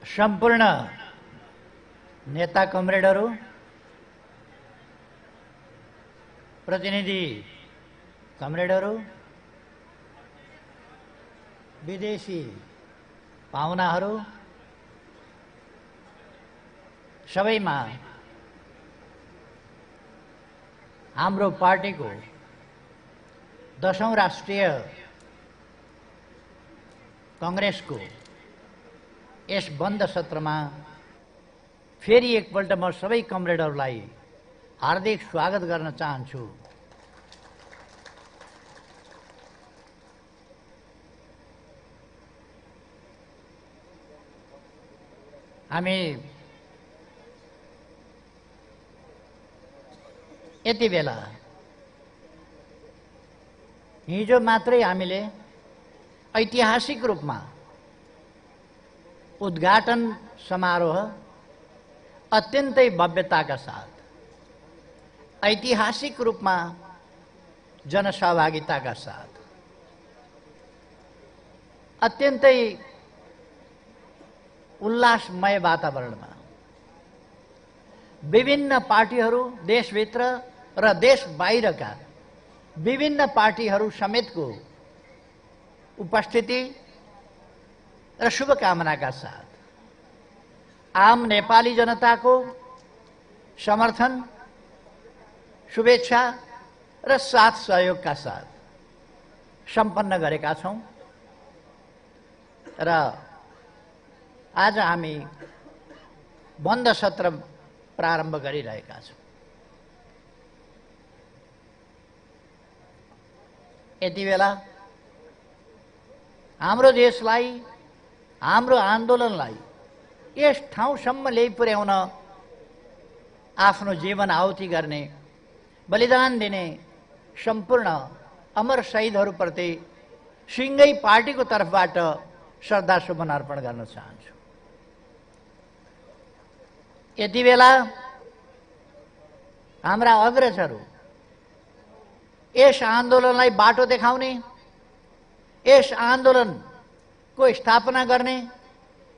सम्पूर्ण नेता कमरेडहरू, प्रतिनिधि कमरेडहरू, विदेशी पाहुनाहरू, सबैमा हाम्रो पार्टीको 10औं राष्ट्रिय कांग्रेसको यस बन्द सत्रमा फेरि एकपल्ट म सबै कमरेडहरूलाई हार्दिक स्वागत गर्न चाहन्छु। हामी यति बेला हिजो मात्रै हामीले ऐतिहासिक रूपमा उद्घाटन समारोह अत्यन्तै भव्यताका साथ, ऐतिहासिक रूपमा जनसहभागिताका साथ, अत्यन्तै उल्लासमय वातावरणमा विभिन्न पार्टीहरू, देशभित्र र देश बाहिरका विभिन्न पार्टीहरू समेतको उपस्थिति र शुभकामनाका साथ, आम नेपाली जनताको समर्थन, शुभेच्छा र साथ सहयोगका साथ सम्पन्न गरेका छौं र आज हामी बन्द सत्र प्रारम्भ गरिरहेका छौं। यति बेला हाम्रो देशलाई, हाम्रो आन्दोलनलाई यस ठाउँसम्म ल्याइ पुर्याउन आफ्नो जीवन आहुति गर्ने, बलिदान दिने सम्पूर्ण अमर शहीदहरूप्रति सिंगै पार्टीको तर्फबाट श्रद्धासुमन अर्पण गर्न चाहन्छु। यति बेला हाम्रा अग्रजहरू यस आन्दोलनलाई बाटो देखाउने, यस आन्दोलनको स्थापना गर्ने,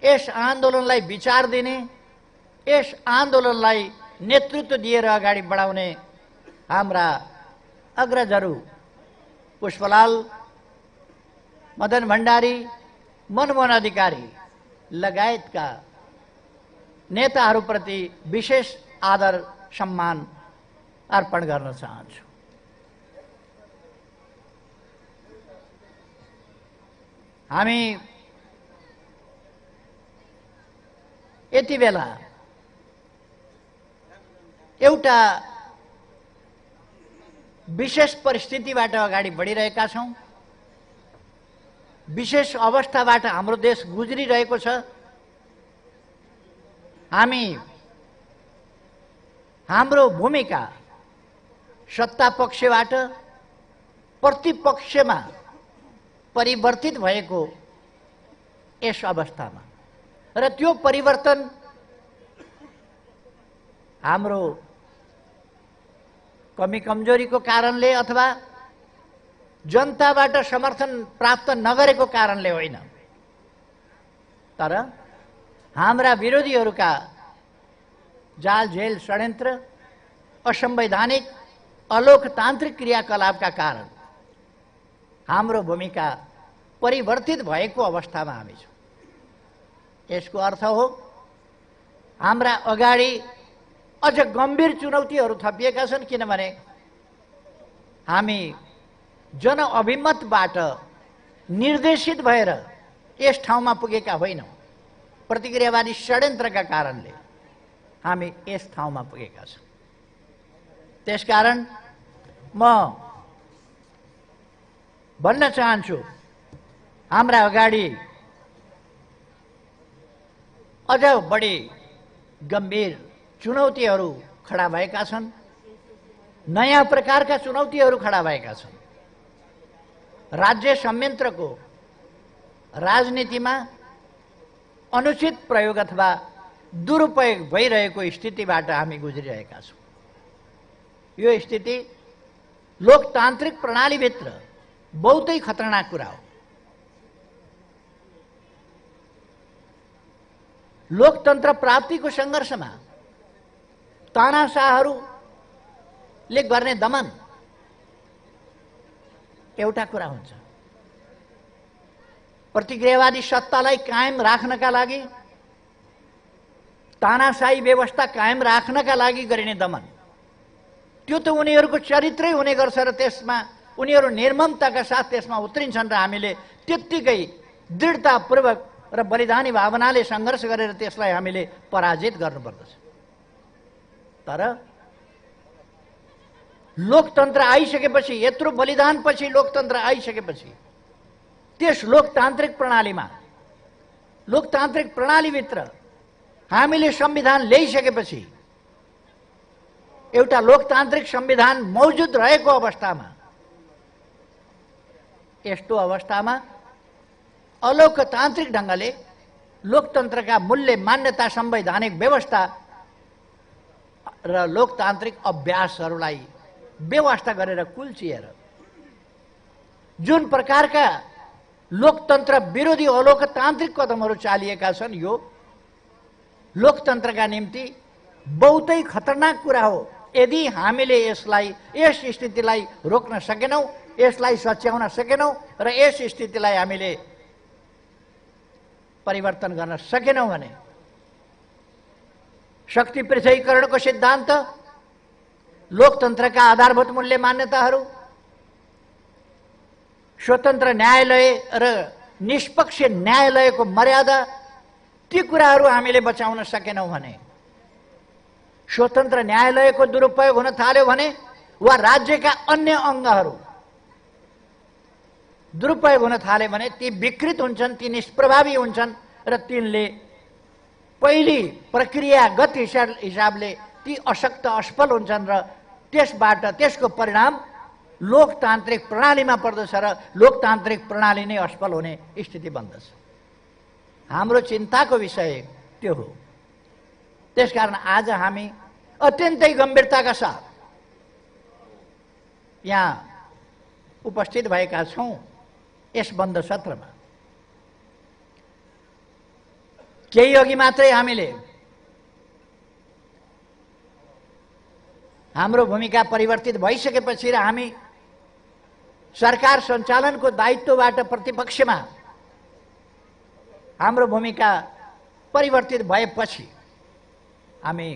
यस आन्दोलनलाई विचार दिने, यस आन्दोलनलाई नेतृत्व दिएर अगाडि बढाउने हाम्रा अग्रजहरू पुष्पलाल, मदन भण्डारी, मनमोहन अधिकारी लगायतका नेताहरूप्रति विशेष आदर सम्मान अर्पण गर्न चाहन्छु। हामी यति बेला एउटा विशेष परिस्थितिबाट अगाडि बढिरहेका छौं। विशेष अवस्थाबाट हाम्रो देश गुज्रिरहेको छ। हामी हाम्रो भूमिका सत्ता पक्षबाट प्रतिपक्षमा परिवर्तित भएको यस अवस्थामा र त्यो परिवर्तन हाम्रो कमी कमजोरीको कारणले अथवा जनताबाट समर्थन प्राप्त नगरेको कारणले होइन, तर हाम्रा विरोधीहरूका जाल झेल षड्यन्त्र, असंवैधानिक अलोकतान्त्रिक क्रियाकलापका कारण हाम्रो भूमिका परिवर्तित भएको अवस्थामा हामी छौं। यसको अर्थ हो हाम्रा अगाडि अझ गम्भीर चुनौतीहरू थपिएका छन्, किनभने हामी जनअभिमतबाट निर्देशित भएर यस ठाउँमा पुगेका होइनौं। प्रतिक्रियावादी षड्यन्त्रका कारणले हामी यस ठाउँमा पुगेका छौं। त्यसकारण म भन्न चाहन्छु, हाम्रा अगाडि अझ बढी गम्भीर चुनौतीहरू खडा भएका छन्। नयाँ प्रकारका चुनौतीहरू खडा भएका छन्। राज्य संयन्त्रको राजनीतिमा अनुचित प्रयोग अथवा दुरुपयोग भइरहेको स्थितिबाट हामी गुज्रिरहेका छौं। यो स्थिति लोकतान्त्रिक प्रणालीभित्र बहुतै खतरनाक कुरा हो। लोकतन्त्र प्राप्तिको सङ्घर्षमा तानाशाहहरूले गर्ने दमन एउटा कुरा हुन्छ। प्रतिक्रियावादी सत्तालाई कायम राख्नका लागि, तानाशाही व्यवस्था कायम राख्नका लागि गरिने दमन, त्यो त उनीहरूको चरित्रै हुने गर्छ र त्यसमा उनीहरू निर्ममताका साथ त्यसमा उत्रिन्छन् र हामीले त्यत्तिकै दृढतापूर्वक र बलिदानी भावनाले सङ्घर्ष गरेर त्यसलाई हामीले पराजित गर्नुपर्दछ। तर लोकतन्त्र आइसकेपछि, यत्रो बलिदानपछि लोकतन्त्र आइसकेपछि, त्यस लोकतान्त्रिक प्रणालीमा, लोकतान्त्रिक प्रणालीभित्र हामीले संविधान ल्याइसकेपछि, एउटा लोकतान्त्रिक संविधान मौजुद रहेको अवस्थामा, यस्तो अवस्थामा अलोकतान्त्रिक ढङ्गले लोकतन्त्रका मूल्य, मान्यता, संवैधानिक व्यवस्था र लोकतान्त्रिक अभ्यासहरूलाई व्यवस्था गरेर कुल्चिएर जुन प्रकारका लोकतन्त्र विरोधी अलोकतान्त्रिक कदमहरू चालिएका छन्, यो लोकतन्त्रका निम्ति बहुतै खतरनाक कुरा हो। यदि हामीले यस स्थितिलाई रोक्न सकेनौँ, यसलाई सच्याउन सकेनौँ र यस स्थितिलाई हामीले परिवर्तन गर्न सकेनौँ भने शक्ति पृथकीकरणको सिद्धान्त, लोकतन्त्रका आधारभूत मूल्य मान्यताहरू, स्वतन्त्र न्यायालय र निष्पक्ष न्यायालयको मर्यादा, ती कुराहरू हामीले बचाउन सकेनौँ भने, स्वतन्त्र न्यायालयको दुरुपयोग हुन थाल्यो भने वा राज्यका अन्य अङ्गहरू दुरुपयोग हुन थाले भने ती विकृत हुन्छन्, ती निष्प्रभावी हुन्छन् र तिनले पहिली प्रक्रियागत हिसाबले ती अशक्त, असफल हुन्छन् र त्यसबाट त्यसको परिणाम लोकतान्त्रिक प्रणालीमा पर्दछ र लोकतान्त्रिक प्रणाली नै असफल हुने स्थिति बन्दछ। हाम्रो चिन्ताको विषय त्यो हो। त्यसकारण आज हामी अत्यन्तै गम्भीरताका साथ यहाँ उपस्थित भएका छौँ यस बन्द सत्रमा। केही अघि मात्रै हामीले हाम्रो भूमिका परिवर्तित भइसकेपछि र हामी सरकार सञ्चालनको दायित्वबाट प्रतिपक्षमा हाम्रो भूमिका परिवर्तित भएपछि हामी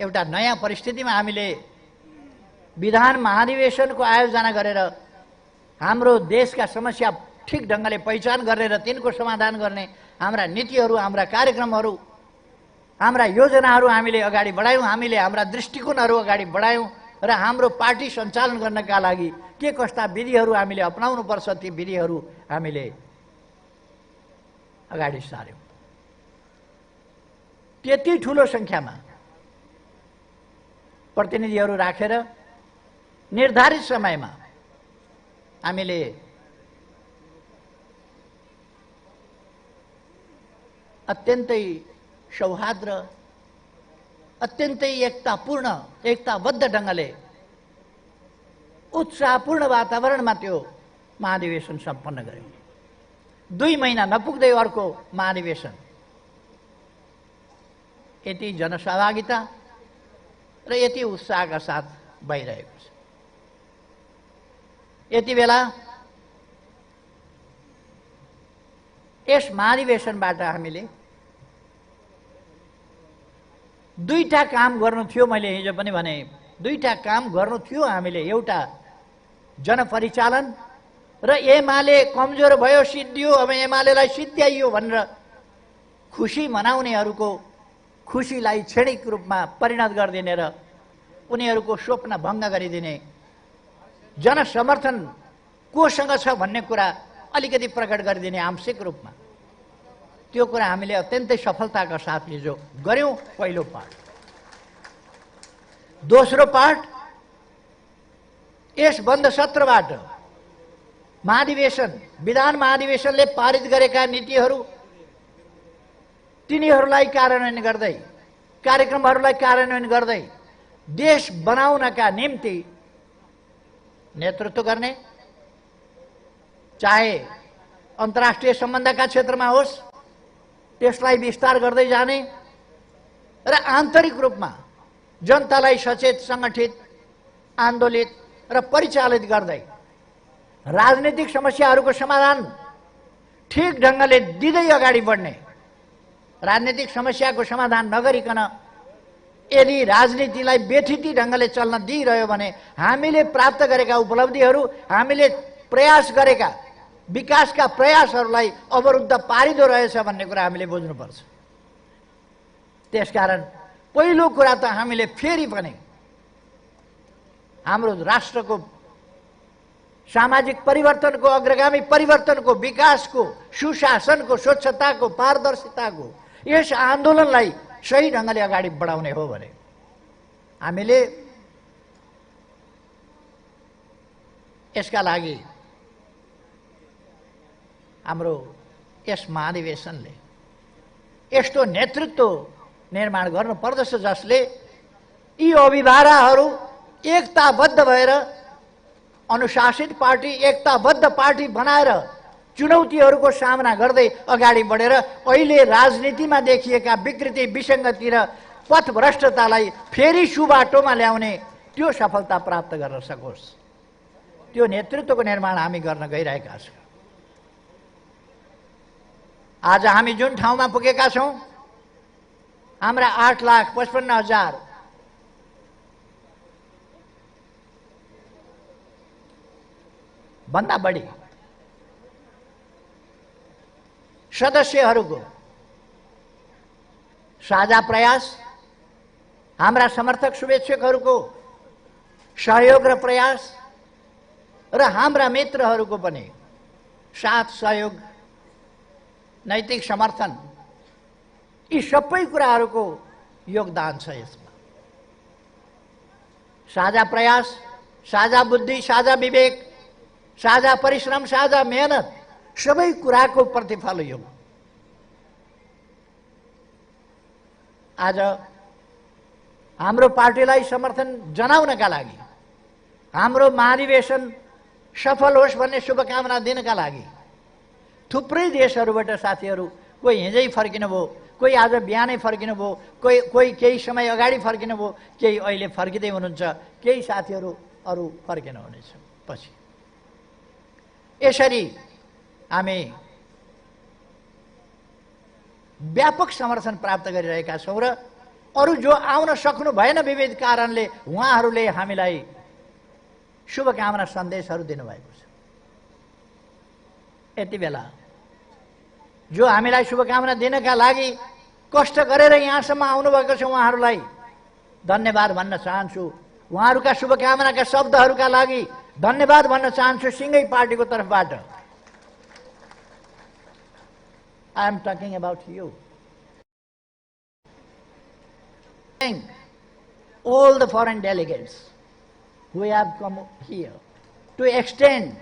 एउटा नयाँ परिस्थितिमा हामीले विधान महाधिवेशनको आयोजना गरेर हाम्रो देशका समस्या ठिक ढङ्गले पहिचान गर्ने र तिनको समाधान गर्ने हाम्रा नीतिहरू, हाम्रा कार्यक्रमहरू, हाम्रा योजनाहरू हामीले अगाडि बढायौँ। हामीले हाम्रा दृष्टिकोणहरू अगाडि बढायौँ र हाम्रो पार्टी सञ्चालन गर्नका लागि के कस्ता विधिहरू हामीले अपनाउनुपर्छ ती विधिहरू हामीले अगाडि सार्यौँ। त्यति ठुलो सङ्ख्यामा प्रतिनिधिहरू राखेर निर्धारित समयमा हामीले अत्यन्तै सौहार्द, अत्यन्तै एकताबद्ध ढङ्गले उत्साहपूर्ण वातावरणमा त्यो महाधिवेशन सम्पन्न गर्यौँ। 2 महिना नपुग्दै अर्को महाधिवेशन यति जनसहभागिता र यति उत्साहका साथ भइरहेको छ। यति बेला यस महाधिवेशनबाट हामीले 2टा काम गर्नु थियो। मैले हिजो पनि भने 2टा काम गर्नु थियो हामीले। एउटा जनपरिचालन र एमाले कमजोर भयो, सिद्धियो, अब एमालेलाई सिद्ध्याइयो भनेर खुसी मनाउनेहरूको खुसीलाई क्षणिक रूपमा परिणत गरिदिने र उनीहरूको स्वप्न भङ्ग गरिदिने, जनसमर्थन कोसँग छ भन्ने कुरा अलिकति प्रकट गरिदिने आंशिक रूपमा, त्यो कुरा हामीले अत्यन्तै सफलताका साथ हिजो गर्यौँ। पहिलो पाठ। दोस्रो पाठ, यस बन्द सत्रबाट महाधिवेशन, विधान महाधिवेशनले पारित गरेका नीतिहरू, तिनीहरूलाई कार्यान्वयन गर्दै, कार्यक्रमहरूलाई कार्यान्वयन गर्दै देश बनाउनका निम्ति नेतृत्व गर्ने, चाहे अन्तर्राष्ट्रिय सम्बन्धका क्षेत्रमा होस्, त्यसलाई विस्तार गर्दै जाने र आन्तरिक रूपमा जनतालाई सचेत, सङ्गठित, आन्दोलित र परिचालित गर्दै राजनीतिक समस्याहरूको समाधान ठिक ढङ्गले दिँदै अगाडि बढ्ने। राजनीतिक समस्याको समाधान नगरिकन यदि राजनीतिलाई बेठिटी ढङ्गले चल्न दिइरह्यो भने हामीले प्राप्त गरेका उपलब्धिहरू, हामीले प्रयास गरेका विकासका प्रयासहरूलाई अवरुद्ध पारिदो रहेछ भन्ने कुरा हामीले बुझ्नुपर्छ। त्यसकारण पहिलो कुरा त हामीले फेरि पनि हाम्रो राष्ट्रको सामाजिक परिवर्तनको, अग्रगामी परिवर्तनको, विकासको, सुशासनको, स्वच्छताको, पारदर्शिताको यस आन्दोलनलाई सही ढङ्गले अगाडि बढाउने हो भने हामीले यसका लागि हाम्रो यस महाधिवेशनले यस्तो नेतृत्व निर्माण गर्नुपर्दछ जसले यी अभिभाराहरू एकताबद्ध भएर अनुशासित पार्टी, एकताबद्ध पार्टी बनाएर चुनौतीहरूको सामना गर्दै अगाडि बढेर अहिले राजनीतिमा देखिएका विकृति, विसङ्गति र पथभ्रष्टतालाई फेरि सुबाटोमा ल्याउने त्यो सफलता प्राप्त गर्न सकोस्। त्यो नेतृत्वको निर्माण हामी गर्न गइरहेका छौँ। आज हामी जुन ठाउँमा पुगेका छौँ, हाम्रा 8,55,000 भन्दा बढी सदस्यहरूको साझा प्रयास, हाम्रा समर्थक शुभेच्छुकहरूको सहयोग र प्रयास र हाम्रा मित्रहरूको पनि साथ, सहयोग, नैतिक समर्थन, यी सबै कुराहरूको योगदान छ यसमा। साझा प्रयास, साझा बुद्धि, साझा विवेक, साझा परिश्रम, साझा मेहनत, सबै कुराको प्रतिफल यो। आज हाम्रो पार्टीलाई समर्थन जनाउनका लागि, हाम्रो महाधिवेशन सफल होस् भन्ने शुभकामना दिनका लागि थुप्रै देशहरूबाट साथीहरू, कोही हिजै फर्किनुभयो, कोही आज बिहानै फर्किनुभयो, कोही केही समय अगाडि फर्किनुभयो, केही अहिले फर्किँदै हुनुहुन्छ, केही साथीहरू अरू फर्किनुहुनेछ पछि। यसरी हामी व्यापक समर्थन प्राप्त गरिरहेका छौँ र अरू जो आउन सक्नु भएन विविध कारणले उहाँहरूले हामीलाई शुभकामना सन्देशहरू दिनुभएको छ। यति बेला जो हामीलाई शुभकामना दिनका लागि कष्ट गरेर यहाँसम्म आउनुभएको छ उहाँहरूलाई धन्यवाद भन्न चाहन्छु। उहाँहरूका शुभकामनाका शब्दहरूका लागि धन्यवाद भन्न चाहन्छु सिङ्गै पार्टीको तर्फबाट। I am talking about you. Thank all the foreign delegates who have come here to extend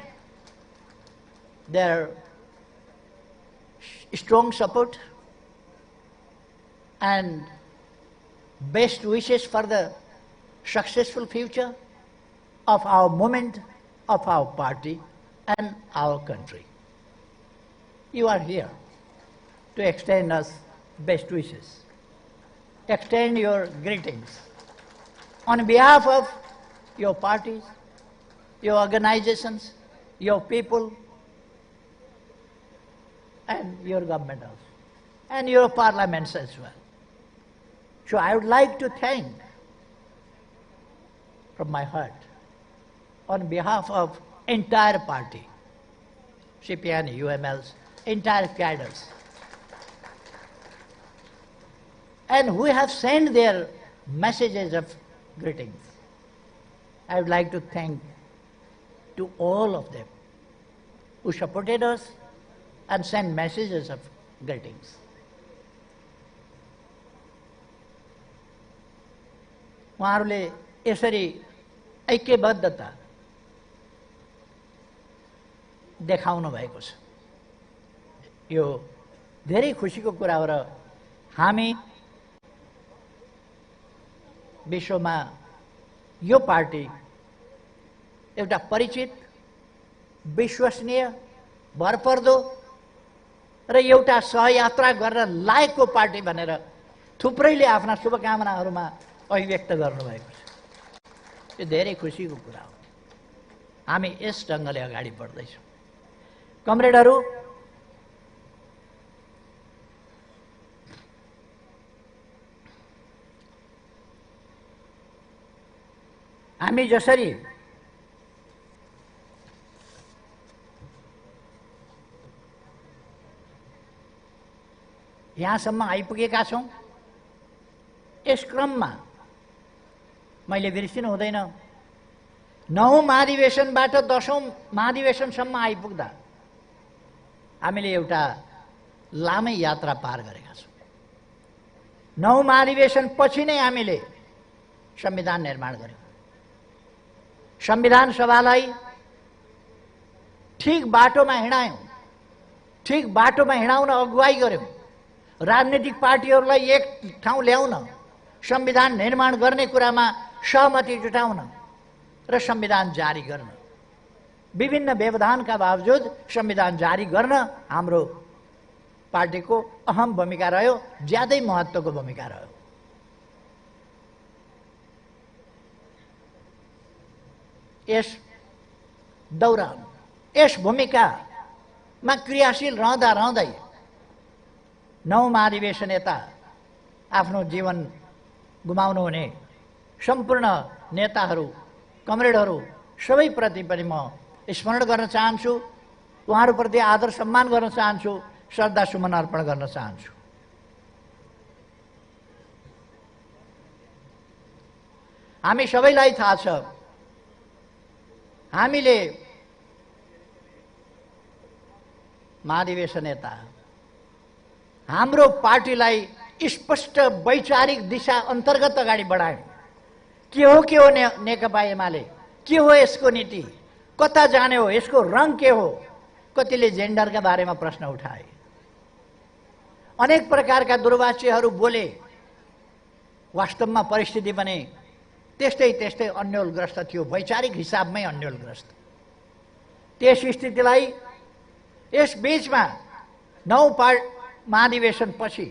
their strong support and best wishes for the successful future of our movement, of our party and our country. You are here to extend us best wishes. Extend your greetings on behalf of your parties, your organizations, your people, and your government also, and your parliaments as well. So I would like to thank from my heart on behalf of entire party, CPN, UML's entire cadres, and who have sent their messages of greetings. I would like to thank to all of them who supported us and sent messages of greetings. उहाँहरूले यसरी ऐक्यबद्धता देखाउनु भएको छ, यो धेरै खुसीको कुरा हो र हामी विश्वमा यो पार्टी एउटा परिचित, विश्वसनीय, भरपर्दो र एउटा सहयात्रा गर्न लायकको पार्टी भनेर थुप्रैले आफ्ना शुभकामनाहरूमा अभिव्यक्त गर्नुभएको छ। यो धेरै खुसीको कुरा हो। हामी यस ढङ्गले अगाडि बढ्दैछौँ। कमरेडहरू, हामी जसरी यहाँसम्म आइपुगेका छौँ, यस क्रममा मैले बिर्सिनु हुँदैन, 9औं महाधिवेशनबाट 10औं महाधिवेशनसम्म आइपुग्दा हामीले एउटा लामै यात्रा पार गरेका छौँ। 9औं महाधिवेशन पछि नै हामीले संविधान निर्माण गर्यौँ। संविधान सभालाई ठिक बाटोमा हिँडायौँ, ठिक बाटोमा हिँडाउन अगुवाई गर्यौँ। राजनीतिक पार्टीहरूलाई एक ठाउँ ल्याउन, संविधान निर्माण गर्ने कुरामा सहमति जुटाउन र संविधान जारी गर्न, विभिन्न व्यवधानका बावजुद संविधान जारी गर्न हाम्रो पार्टीको अहम भूमिका रह्यो, ज्यादै महत्त्वको भूमिका रह्यो। यस दौरान यस भूमिकामा क्रियाशील रहँदा रहँदै 9औं महाधिवेशन यता आफ्नो जीवन गुमाउनु हुने सम्पूर्ण नेताहरू, कमरेडहरू सबैप्रति पनि म स्मरण गर्न चाहन्छु, उहाँहरूप्रति आदर सम्मान गर्न चाहन्छु, श्रद्धा सुमन अर्पण गर्न चाहन्छु। हामी सबैलाई थाहा छ, हामीले महाधिवेशन यता हाम्रो पार्टीलाई स्पष्ट वैचारिक दिशा अन्तर्गत अगाडि बढायौँ। के हो नेकपा एमाले, के हो यसको नीति, कता जाने हो, यसको रङ के हो, कतिले जेन्डरका बारेमा प्रश्न उठाए, अनेक प्रकारका दुर्वाच्यहरू बोले। वास्तवमा परिस्थिति पनि त्यस्तै अन्योलग्रस्त थियो, वैचारिक हिसाबमै अन्योलग्रस्त। त्यस स्थितिलाई यस बीचमा 9 महाधिवेशन पछि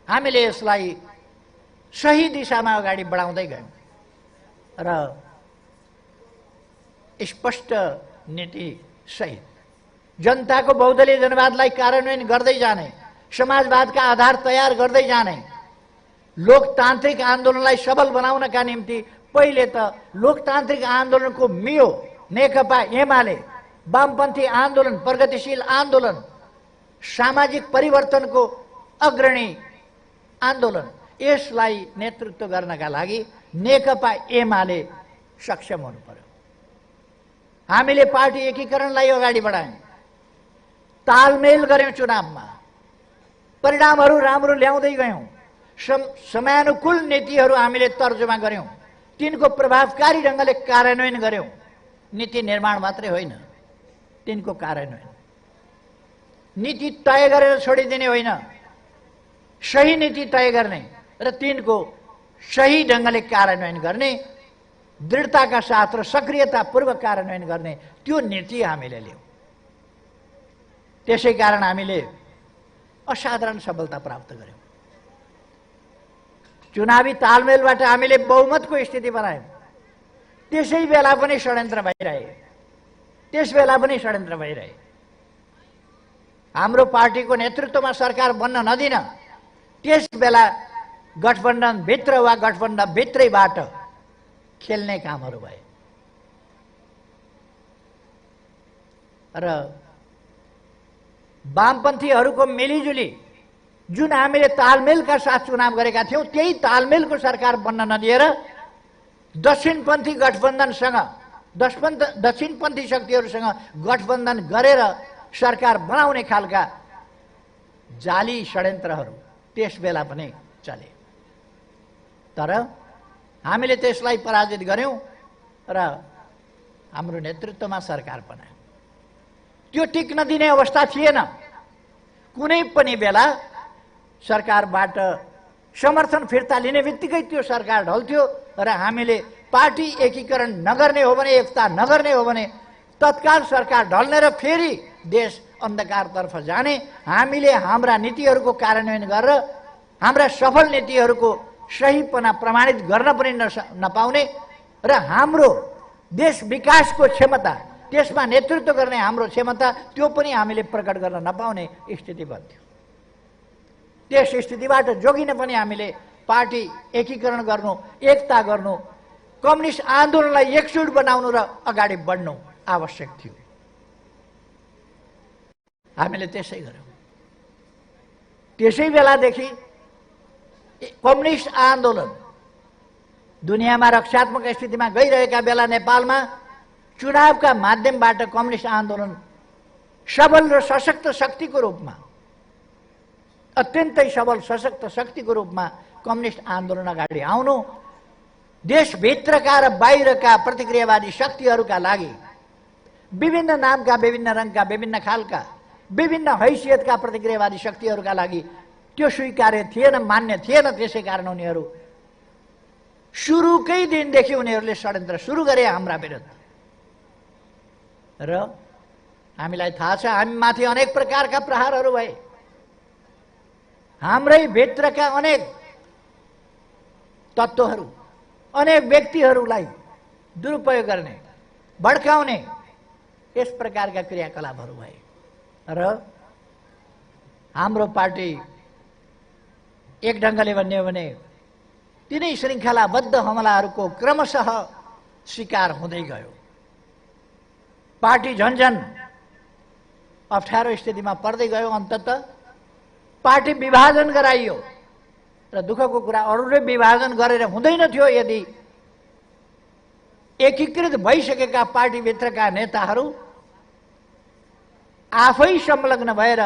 हामीले यसलाई सही दिशामा अगाडि बढाउँदै गयौँ र स्पष्ट नीति सहित जनताको बहुदलीय जनवादलाई कार्यान्वयन गर्दै जाने, समाजवादका आधार तयार गर्दै जाने, लोकतान्त्रिक आन्दोलनलाई सबल बनाउनका निम्ति पहिले त लोकतान्त्रिक आन्दोलनको मियो नेकपा एमाले, वामपन्थी आन्दोलन, प्रगतिशील आन्दोलन, सामाजिक परिवर्तनको अग्रणी आन्दोलन, यसलाई नेतृत्व गर्नका लागि नेकपा एमाले सक्षम हुनु पर्यो। हामीले पार्टी एकीकरणलाई अगाडि बढायौँ, तालमेल गर्यौँ, चुनावमा परिणामहरू राम्रो ल्याउँदै गयौँ, समयानुकूल नीतिहरू हामीले तर्जुमा गर्यौँ, तिनको प्रभावकारी ढङ्गले कार्यान्वयन गर्यौँ। नीति निर्माण मात्रै होइन, तिनको कार्यान्वयन, नीति तय गरेर छोडिदिने होइन, सही नीति तय गर्ने र तिनको सही ढङ्गले कार्यान्वयन गर्ने, दृढताका साथ र सक्रियतापूर्वक कार्यान्वयन गर्ने, त्यो नीति हामीले ल्यायौँ। त्यसै कारण हामीले असाधारण सफलता प्राप्त गर्यौँ। चुनावी तालमेलबाट हामीले बहुमतको स्थिति बनायौँ। त्यसै बेला पनि षड्यन्त्र भइरहे, हाम्रो पार्टीको नेतृत्वमा सरकार बन्न नदिन, त्यस बेला गठबन्धन भित्र वा गठबन्धन भित्रैबाट खेल्ने कामहरू भए र वामपन्थीहरूको मिलिजुली जुन हामीले तालमेलका साथ चुनाव गरेका थियौँ, त्यही तालमेलको सरकार बन्न नदिएर दक्षिणपन्थी गठबन्धनसँग, दक्षिणपन्थी शक्तिहरूसँग गठबन्धन गरेर सरकार बनाउने खालका जाली षड्यन्त्रहरू त्यस बेला पनि चले। तर हामीले त्यसलाई पराजित गर्यौँ र हाम्रो नेतृत्वमा सरकार बनायौँ। त्यो टिक्न दिने अवस्था थिएन। कुनै पनि बेला सरकारबाट समर्थन फिर्ता लिने बित्तिकै त्यो सरकार ढल्थ्यो र हामीले पार्टी एकीकरण नगर्ने हो भने, एकता नगर्ने हो भने तत्काल सरकार ढल्ने र फेरि देश अन्धकारतर्फ जाने, हामीले हाम्रा नीतिहरूको कार्यान्वयन गरेर हाम्रा सफल नीतिहरूको सहीपना प्रमाणित गर्न पनि नपाउने र हाम्रो देश विकासको क्षमता, त्यसमा नेतृत्व गर्ने हाम्रो क्षमता त्यो पनि हामीले प्रकट गर्न नपाउने स्थिति बन्थ्यो। त्यस स्थितिबाट जोगिन पनि हामीले पार्टी एकीकरण गर्नु, एकता गर्नु, कम्युनिस्ट आन्दोलनलाई एकजुट बनाउनु र अगाडि बढ्नु आवश्यक थियो। हामीले त्यसै गर्यौँ। त्यसै बेलादेखि कम्युनिस्ट आन्दोलन दुनियाँमा रक्षात्मक स्थितिमा गइरहेका बेला नेपालमा चुनावका माध्यमबाट कम्युनिस्ट आन्दोलन सबल र सशक्त शक्तिको रूपमा, अत्यन्तै सबल सशक्त शक्तिको रूपमा कम्युनिस्ट आन्दोलन अगाडि आउनु देशभित्रका र बाहिरका प्रतिक्रियावादी शक्तिहरूका लागि विभिन्न नामका, विभिन्न रङका, विभिन्न खालका, विभिन्न हैसियतका प्रतिक्रियावादी शक्तिहरूका लागि त्यो स्वीकार्य थिएन, मान्य थिएन। त्यसै कारण उनीहरू सुरुकै दिनदेखि उनीहरूले षड्यन्त्र सुरु गरे हाम्रा विरुद्ध। र हामीलाई थाहा छ, हामी माथि अनेक प्रकारका प्रहारहरू भए। हाम्रै भित्रका अनेक तत्त्वहरू, अनेक व्यक्तिहरूलाई दुरुपयोग गर्ने, भड्काउने यस प्रकारका क्रियाकलापहरू भए र हाम्रो पार्टी एक ढङ्गले भन्ने हो भने तिनै श्रृङ्खलाबद्ध हमलाहरूको क्रमशः शिकार हुँदै गयो। पार्टी झन्झन अप्ठ्यारो स्थितिमा पर्दै गयो। अन्ततः पार्टी विभाजन गराइयो र दुःखको कुरा अरूले विभाजन गरेर हुँदैन थियो। यदि एकीकृत भइसकेका पार्टीभित्रका नेताहरू आफै संलग्न भएर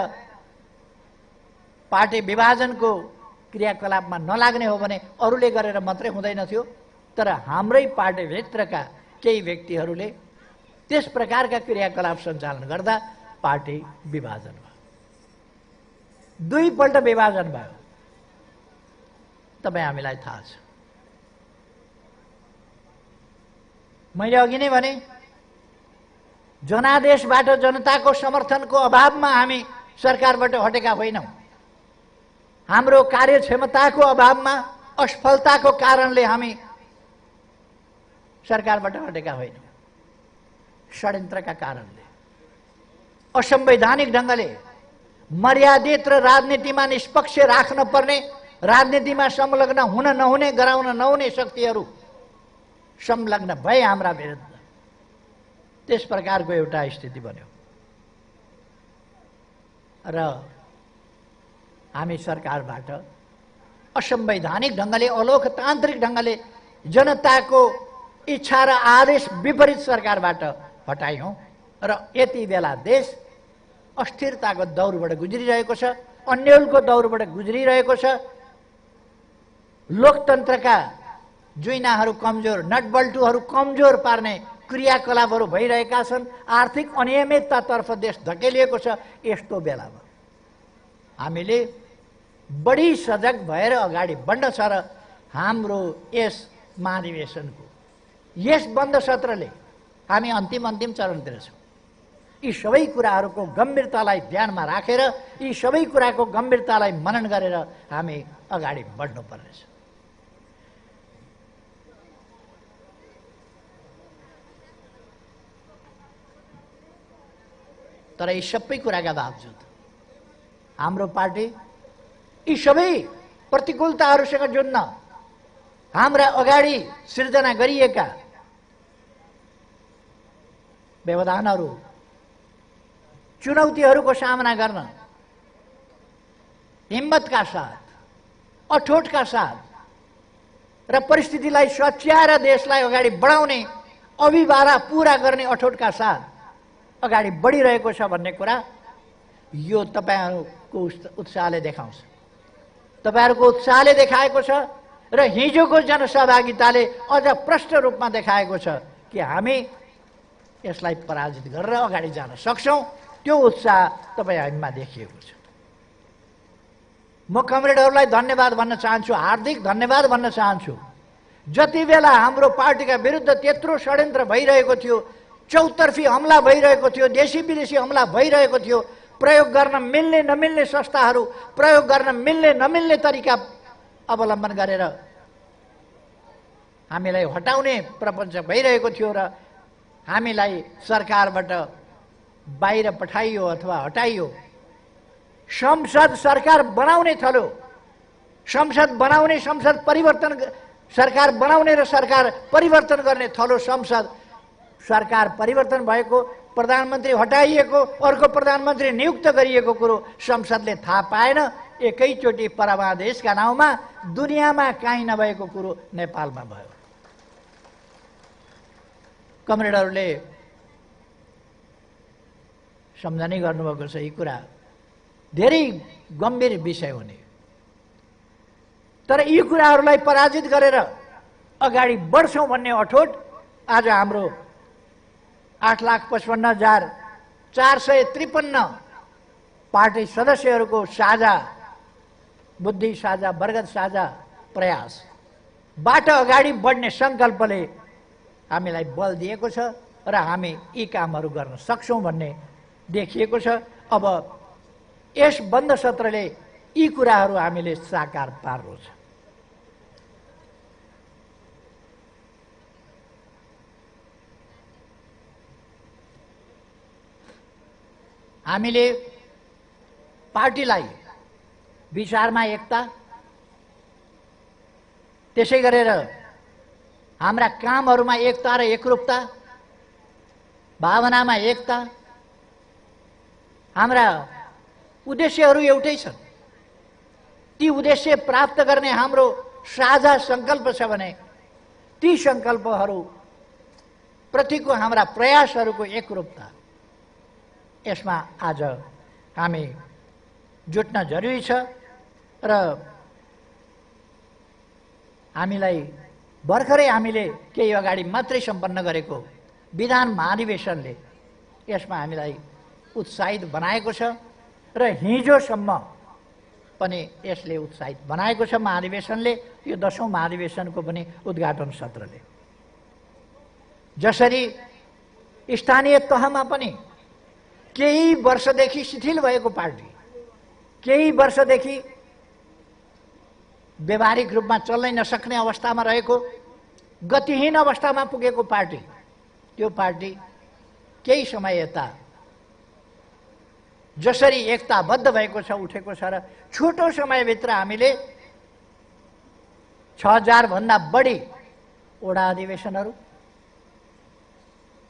पार्टी विभाजनको क्रियाकलापमा नलाग्ने हो भने अरूले गरेर मात्रै हुँदैन थियो। तर हाम्रै पार्टीभित्रका केही व्यक्तिहरूले त्यस प्रकारका क्रियाकलाप सञ्चालन गर्दा पार्टी विभाजन भयो। दुईपल्ट विभाजन भयो, तपाईँ हामीलाई थाहा छ। मैले अघि नै भने जनादेशबाट, जनताको समर्थनको अभावमा हामी सरकारबाट हटेका होइनौँ। हाम्रो कार्यक्षमताको अभावमा, असफलताको कारणले हामी सरकारबाट हटेका होइनौँ। षड्यन्त्रका कारणले, असंवैधानिक ढङ्गले मर्यादित र राजनीतिमा निष्पक्ष राख्न पर्ने, राजनीतिमा संलग्न हुन नहुने, गराउन नहुने शक्तिहरू संलग्न भए हाम्रा विरुद्ध। त्यस प्रकारको एउटा स्थिति बन्यो र हामी सरकारबाट असंवैधानिक ढङ्गले, अलोकतान्त्रिक ढङ्गले जनताको इच्छा र आदेश विपरीत सरकारबाट हटायौँ र यति बेला देश अस्थिरताको दौरबाट गुज्रिरहेको छ, अन्यलको दौरबाट गुज्रिरहेको छ। लोकतन्त्रका जुइनाहरू कमजोर, नटबल्टुहरू कमजोर पार्ने क्रियाकलापहरू भइरहेका छन्। आर्थिक अनियमिततातर्फ देश धकेलिएको छ। यस्तो बेलामा हामीले बढी सजग भएर अगाडि बढ्न छ र हाम्रो यस महाधिवेशनको, यस बन्द सत्रले हामी अन्तिम चरणतिर छौँ। यी सबै कुराहरूको गम्भीरतालाई ध्यानमा राखेर, यी सबै कुराको गम्भीरतालाई मनन गरेर हामी अगाडि बढ्नुपर्नेछ। तर यी सबै कुराका बावजुद हाम्रो पार्टी यी सबै प्रतिकूलताहरूसँग जुझ्न, हाम्रा अगाडि सिर्जना गरिएका व्यवधानहरू, चुनौतीहरूको सामना गर्न हिम्मतका साथ, अठोटका साथ र परिस्थितिलाई सच्याएर देशलाई अगाडि बढाउने, अभिवारा पूरा गर्ने अठोटका साथ अगाडि बढिरहेको छ भन्ने कुरा यो तपाईहरुको उत्साहले देखाउँछ। तपाईहरुको उत्साहले देखाएको छ र हिजोको जनसहभागिताले अझ प्रष्ट रूपमा देखाएको छ कि हामी यसलाई पराजित गरेर अगाडि जान सक्छौं। त्यो उत्साह तपाई हामीमा देखिएको छ। म कमरेडहरुलाई धन्यवाद भन्न चाहन्छु, हार्दिक धन्यवाद भन्न चाहन्छु। जति बेला हाम्रो पार्टीका विरुद्ध त्यत्रो षड्यन्त्र भइरहेको थियो, चौतर्फी हमला भइरहेको थियो, देशी विदेशी हमला भइरहेको थियो। प्रयोग गर्न मिल्ने नमिल्ने संस्थाहरू, प्रयोग गर्न मिल्ने नमिल्ने तरिका अवलम्बन गरेर हामीलाई हटाउने प्रपञ्च भइरहेको थियो र हामीलाई सरकारबाट बाहिर पठाइयो अथवा हटाइयो। संसद सरकार बनाउने थलो, संसद बनाउने, संसद परिवर्तन, सरकार बनाउने र सरकार परिवर्तन गर्ने थलो संसद। सरकार परिवर्तन भएको, प्रधानमन्त्री हटाइएको, अर्को प्रधानमन्त्री नियुक्त गरिएको कुरो संसदले थाहा पाएन। एकैचोटि परमादेशका नाउँमा दुनियाँमा काहीँ नभएको कुरो नेपालमा भयो। कमरेडहरूले सम्झनै गर्नुभएको छ। यी कुरा धेरै गम्भीर विषय हुने, तर यी कुराहरूलाई पराजित गरेर अगाडि बढ्छौँ भन्ने अठोट आज हाम्रो 8,55,453 पार्टी सदस्यहरूको साझा बुद्धि, साझा बरगत, साझा प्रयासबाट अगाडि बढ्ने सङ्कल्पले हामीलाई बल दिएको छ र हामी यी कामहरू गर्न सक्छौँ भन्ने देखिएको छ। अब यस बन्द सत्रले यी कुराहरू हामीले साकार पार्नु छ। हामीले पार्टीलाई विचारमा एकता, त्यसै गरेर हाम्रा कामहरूमा एकता र एकरूपता, भावनामा एकता, हाम्रा उद्देश्यहरू एउटै छन्। ती उद्देश्य प्राप्त गर्ने हाम्रो साझा सङ्कल्प छ भने ती सङ्कल्पहरू प्रतिको हाम्रा प्रयासहरूको एकरूपता, यसमा आज हामी जुट्न जरुरी छ। र हामीलाई भर्खरै हामीले केही अगाडि मात्रै सम्पन्न गरेको विधान महाधिवेशनले यसमा हामीलाई उत्साहित बनाएको छ र हिजोसम्म पनि यसले उत्साहित बनाएको छ। महाधिवेशनले, यो 10औं महाधिवेशनको पनि उद्घाटन सत्रले जसरी स्थानीय तहमा पनि केही वर्षदेखि शिथिल भएको पार्टी, केही वर्षदेखि व्यावहारिक रूपमा चल्नै नसक्ने अवस्थामा रहेको, गतिहीन अवस्थामा पुगेको पार्टी, त्यो पार्टी केही समय यता जसरी एकताबद्ध भएको छ, उठेको छ र छोटो समयभित्र हामीले 6000 भन्दा बढी वडा अधिवेशनहरू,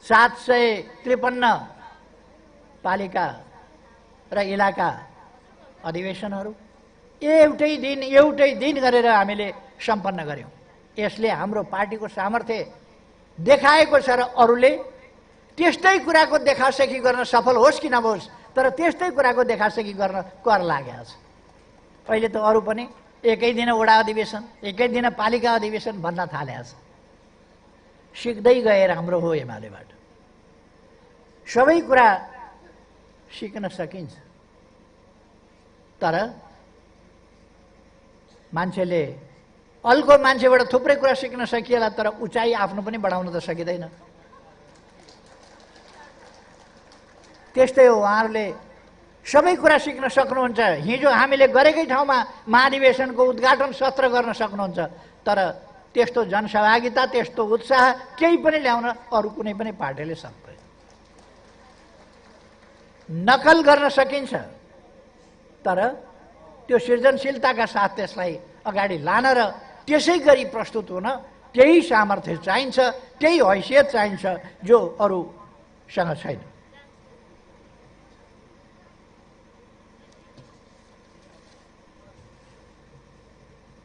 753 पालिका र इलाका अधिवेशनहरू एउटै दिन गरेर हामीले सम्पन्न गर्यौं। यसले हाम्रो पार्टीको सामर्थ्य देखाएको छ र अरूले त्यस्तै कुराको देखासेखी गर्न सफल होस् कि नहोस्, तर त्यस्तै कुराको देखासेखी गर्न कर लागेको छ। अहिले त अरू पनि एकै दिन वडा अधिवेशन, एकै दिन पालिका अधिवेशन भन्न थालेको छ। सिक्दै गए राम्रो हो। एमालेबाट सबै कुरा सिक्न सकिन्छ, तर मान्छेले अल्को मान्छेबाट थुप्रै कुरा सिक्न सकिएला, तर उचाइ आफ्नो पनि बढाउन त सकिँदैन। त्यस्तै हो, उहाँहरूले सबै कुरा सिक्न सक्नुहुन्छ। हिजो हामीले गरेकै ठाउँमा महाधिवेशनको उद्घाटन सत्र गर्न सक्नुहुन्छ, तर त्यस्तो जनसहभागिता, त्यस्तो उत्साह केही पनि ल्याउन अरू कुनै पनि पार्टीले सक्दैन। नकल गर्न सकिन्छ, तर त्यो सृजनशीलताका साथ त्यसलाई अगाडि लान र त्यसै गरी प्रस्तुत हुन त्यही सामर्थ्य चाहिन्छ, त्यही हैसियत चाहिन्छ जो अरूसँग छैन।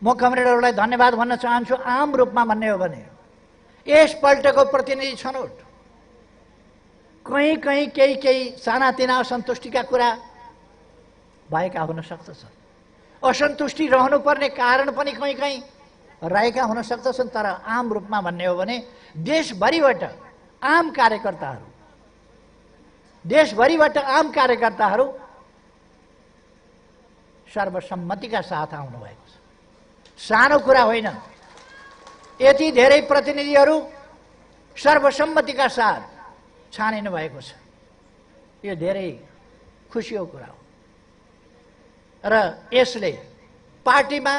म कमरेडहरूलाई धन्यवाद भन्न चाहन्छु। आम रूपमा भन्ने हो भने यसपल्टको प्रतिनिधि छनौट कहीँ केही सानातिना असन्तुष्टिका कुरा भएका हुन सक्दछन्। असन्तुष्टि रहनुपर्ने कारण पनि कहीँ रहेका हुन सक्दछन्, तर आम रूपमा भन्ने हो भने देशभरिबाट आम कार्यकर्ताहरू सर्वसम्मतिका साथ आउनुभएको छ। सानो कुरा होइन। यति धेरै प्रतिनिधिहरू सर्वसम्मतिका साथ छानिनु भएको छ। यो धेरै खुसीको कुरा हो र यसले पार्टीमा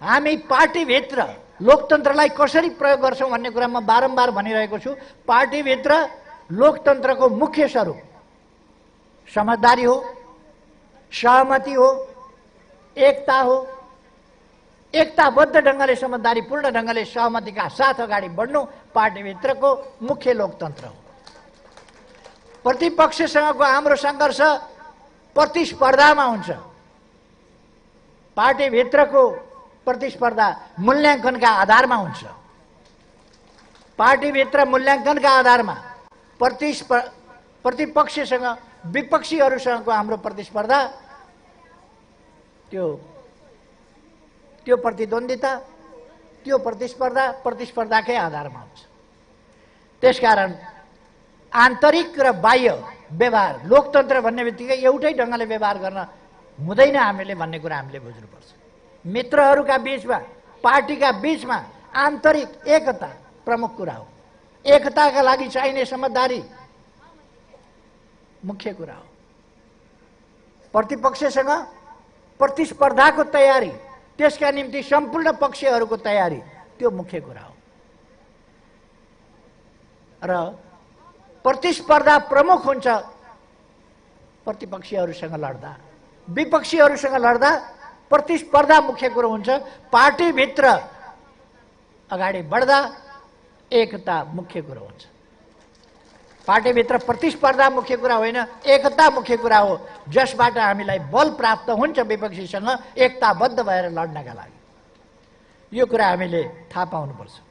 हामी पार्टीभित्र लोकतन्त्रलाई कसरी प्रयोग गर्छौँ भन्ने कुरा म बारम्बार भनिरहेको छु। पार्टीभित्र लोकतन्त्रको मुख्य स्वरूप समझदारी हो, सहमति हो, एकता हो। एकताबद्ध ढङ्गले, समझदारीपूर्ण ढङ्गले सहमतिका साथ अगाडि बढ्नु पार्टीभित्रको मुख्य लोकतन्त्र हो। प्रतिपक्षसँगको हाम्रो सङ्घर्ष प्रतिस्पर्धामा हुन्छ। पार्टीभित्रको प्रतिस्पर्धा मूल्याङ्कनका आधारमा हुन्छ। पार्टीभित्र मूल्याङ्कनका आधारमा प्रतिपक्षसँग विपक्षीहरूसँगको हाम्रो प्रतिस्पर्धा त्यो प्रतिद्वन्दिता, त्यो प्रतिस्पर्धाकै आधारमा हुन्छ। त्यसकारण आन्तरिक र बाह्य व्यवहार, लोकतन्त्र भन्ने बित्तिकै एउटै ढङ्गले व्यवहार गर्न हुँदैन हामीले भन्ने कुरा हामीले बुझ्नुपर्छ। मित्रहरूका बीचमा, पार्टीका बीचमा आन्तरिक एकता प्रमुख कुरा हो। एकताका लागि चाहिने समझदारी मुख्य कुरा हो। प्रतिपक्षसँग प्रतिस्पर्धाको तयारी, त्यसका निम्ति सम्पूर्ण पक्षहरूको तयारी, त्यो मुख्य कुरा हो। र प्रतिस्पर्धा प्रमुख हुन्छ प्रतिपक्षीहरूसँग लड्दा। विपक्षीहरूसँग लड्दा प्रतिस्पर्धा मुख्य कुरो हुन्छ। पार्टीभित्र अगाडि बढ्दा एकता मुख्य कुरो हुन्छ। पार्टीभित्र प्रतिस्पर्धा मुख्य कुरा होइन, एकता मुख्य कुरा हो, जसबाट हामीलाई बल प्राप्त हुन्छ विपक्षीसँग एकताबद्ध भएर लड्नका लागि। यो कुरा हामीले थाहा पाउनुपर्छ।